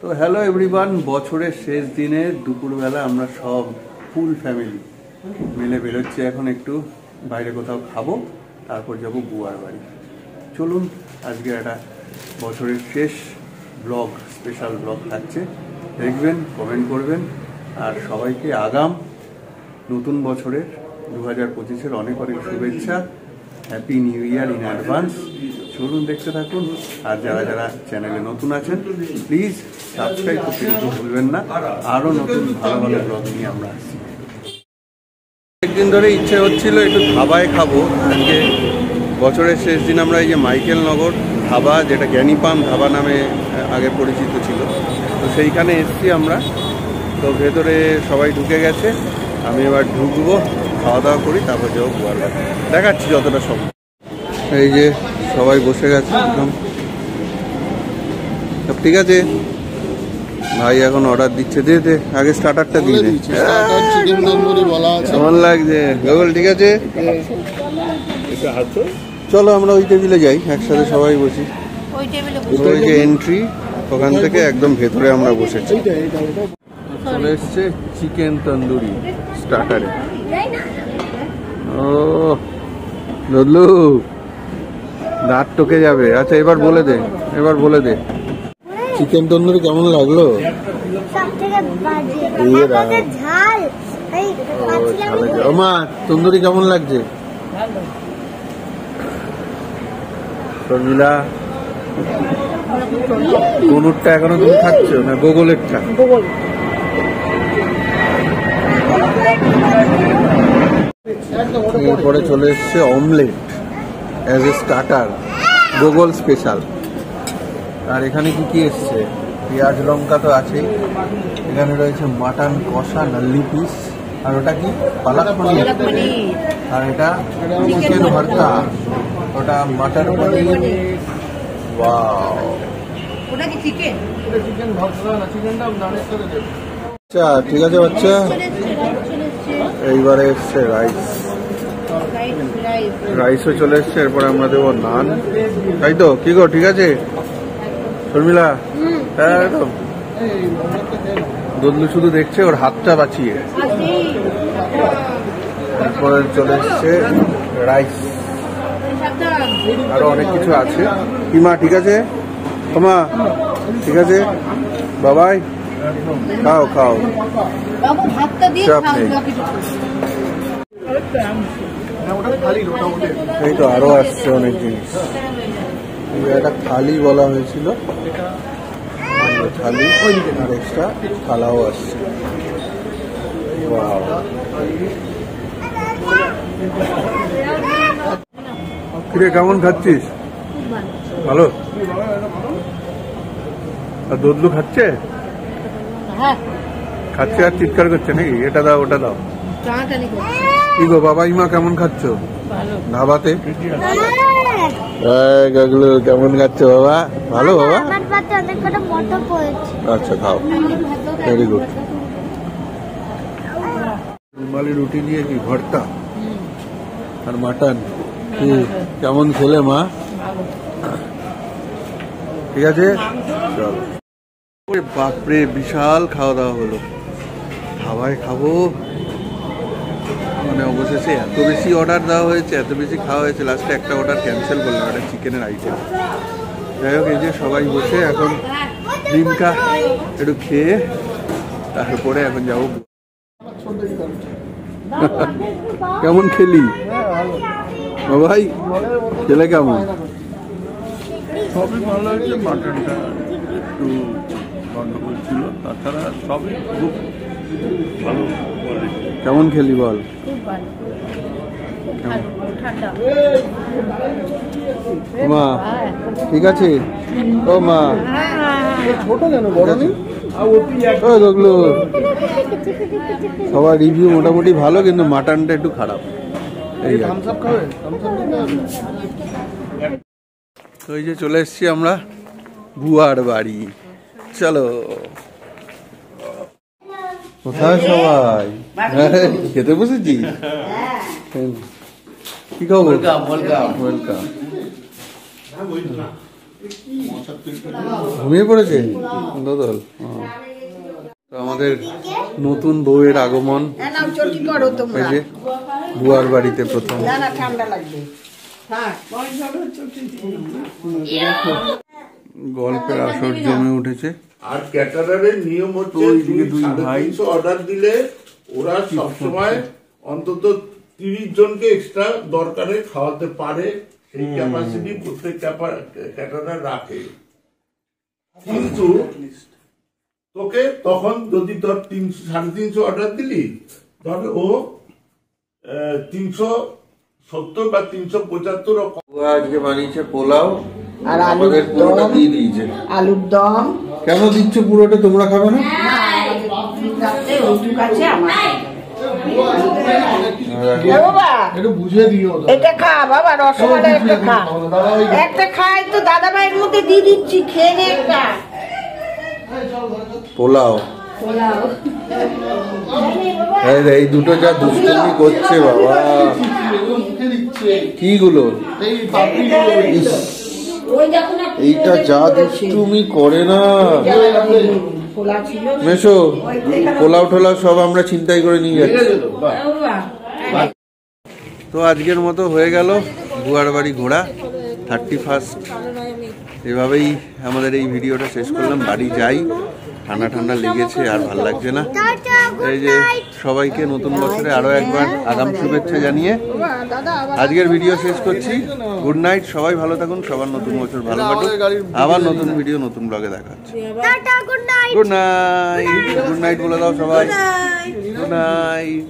তো hello everyone, বছরের শেষ দিনে দুপুরবেলা আমরা সব ফুল ফ্যামিলি মিলে বেরোচ্ছি এখন একটু বাইরে কোথাও খাবো, তারপর যাবো বুয়ার বাড়ি। চলুন, আজকে একটা বছরের শেষ ব্লগ, স্পেশাল ব্লগ থাকছে, দেখবেন, কমেন্ট করবেন। আর সবাইকে আগাম নতুন বছরের 2025-এর অনেক অনেক শুভেচ্ছা, happy new year in advance. চলুন দেখতে থাকুন। আর যারা যারা চ্যানেলে নতুন আছেন প্লিজ সাবস্ক্রাইব করতে কিন্তু ভুলবেন না। আরও নতুন ভালো ভালো ব্লগ নিয়ে আমরা আসছি। একদিন ধরে ইচ্ছে হচ্ছিল একটু ধাবায় খাবো। আজকে বছরের শেষ দিন আমরা এই যে মাইকেল নগর ধাবা, যেটা জ্ঞানীপান ধাবা নামে আগে পরিচিত ছিল, তো সেইখানে এসছি আমরা। তো ভেতরে সবাই ঢুকে গেছে, আমি এবার ঢুকবো, খাওয়া দাওয়া করি, তারপর যাবো বুয়ার বাড়ি। দেখাচ্ছি যতটা সম্ভব। এই যে সবাই বসে গেছে একদম, সব ঠিক আছে। ভাই এখন অর্ডার দিচ্ছে, দে দে আগে স্টার্টারটা দিয়ে দে। কেমন লাগছে গুগল? ঠিক আছে, চলো আমরা ওই টেবিলে যাই, একসাথে সবাই বসি। ওই যে এন্ট্রি, ওখান থেকে একদম ভেতরে আমরা বসেছি। চলে এসছে চিকেন তন্দুরি স্টার্টারে। ও দদলু, দাঁত টকে যাবে। আচ্ছা এবার বলে দে, এবার বলে দে চিকেন তন্দুরি কেমন লাগলো? মা তন্দুরি কেমন লাগছে? শর্মিলা, গনুরটা এখনো তুমি খাচ্ছ না গোগলেরটা? এরপরে চলে এসছে অমলেট অ্যাজ এ স্টার্টার, গোগল স্পেশাল। আর এখানে কি কি এসছে? পেঁয়াজ লঙ্কা তো আছেই, এখানে রয়েছে মাটন কষা নাল্লি পিস, আর ওটা কি পালক পনির, আর এটা চিকেন ভর্তা, ওটা মাটন পনির। ওয়াও, ওটা কি চিকেন? ওটা চিকেন ভর্তা না, চিকেনটা নানের সাথে দেব। আচ্ছা ঠিক আছে বাচ্চা। এইবারে এসছে রাইস, রাইসও চলে এসছে। এরপরে আমরা দেবো নান, তাই তো? কি গো, ঠিক আছে শর্মিলা? একদম। দদলু শুধু দেখছে, ওর হাতটা বাঁচিয়ে। এরপরে চলে এসছে রাইস, আরো অনেক কিছু আছে। কি মা, ঠিক আছে? মা ঠিক আছে, বাবাই খাও খাও, চাপ নেই। এই তো আরো আসছে অনেক জিনিস। একটা থালি বলা হয়েছিল, থালি আর এক্সট্রা থালাও আসছে। কিরে কেমন খাচ্ছিস? ভালো। আর দদলু খাচ্ছে? খাচ্ছে আর চিৎকার করছে নাকি? এটা দাও ওটা দাও। কি গো বাবাই মা কেমন খাচ্ছ ধাবাতে? কেমন খাচ্ছ বাবা? ভালো বাবা? আচ্ছা খাও, ভেরি গুড। রুমালি রুটি দিয়ে কি ভর্তা আর মাটন, কেমন খেলে মা? ঠিক আছে, চলো। বাপরে, বিশাল খাওয়া দাওয়া হলো। ধাবায় খাবো মানে অবশেষে এত বেশি অর্ডার দেওয়া হয়েছে, এত বেশি খাওয়া হয়েছে, লাস্টে একটা অর্ডার ক্যান্সেল করলাম, একটা চিকেনের আইটেম। যাই হোক, এই যে সবাই বসে এখন ডিমকা একটু খেয়ে তারপরে এখন যাবো। কেমন খেলি ভাই? খেলে কেমন? সবই ভালো হয়েছে, মাটনটা একটু গন্ডগোল ছিল, তাছাড়া সবই খুব ভালো। কেমন খেলি বল? মা ঠিক আছে? ও মা ছোট কেন, বড় নেই? সবার রিভিউ মোটামুটি ভালো, কিন্তু মাটনটা একটু খারাপ। তো এই যে চলে এসছি আমরা বুয়ার বাড়ি। চলো। কোথায় সবাই? খেতে বসেছি। কি খবর? ওয়েলকাম। ঘুমিয়ে পড়েছে দোদল। তো আমাদের নতুন বউয়ের আগমন এই যে বুয়ার বাড়িতে প্রথম। গল্পের আসর জমে উঠেছে। আর ক্যাটারারের নিয়ম হচ্ছে 350 অর্ডার দিলে ওরা সবসময় অন্তত 30 জনকে এক্সট্রা দরকারে খাওয়াতে পারে, সেই ক্যাপাসিটি প্রত্যেক ক্যাটারার রাখে। কিন্তু তোকে তখন যদি তোর 350 অর্ডার দিলি, তাহলে ও 370 বা 375 আজকে বানিয়েছে পোলাও আর আমাদের পুরোটা দিয়ে দিয়েছে। আলুর দম কেন দিচ্ছ পুরোটা, তোমরা খাবে না? একটু বুঝিয়ে দিও, এটা খা বাবা, রসমালাই একটা খা, একটা খাই তো দাদা ভাইয়ের মধ্যে দিয়ে দিচ্ছি, খেয়ে নে একটা। পোলাও এই দুটো যা দুষ্টুমি করছে বাবা, কি গুলো এইটা যা দুষ্টুমি করে না। মেশো পোলাও টোলাও সব আমরা ছিনতাই করে নিয়ে যাচ্ছি। তো আজকের মতো হয়ে গেল বুয়ার বাড়ি ঘোরা 31st। এভাবেই আমাদের এই ভিডিওটা শেষ করলাম। বাড়ি যাই, ঠান্ডা ঠান্ডা লেগেছে আর ভাল লাগছে না। এই যে সবাইকে নতুন বছরে আরো একবার আগাম শুভেচ্ছা জানিয়ে আজকের ভিডিও শেষ করছি। গুড নাইট, সবাই ভালো থাকুন, সবার নতুন বছর ভালো কাটুক। আবার নতুন ভিডিও নতুন ব্লগে দেখা হচ্ছে। গুড নাইট, গুড নাইট বলে দাও সবাই। Good night.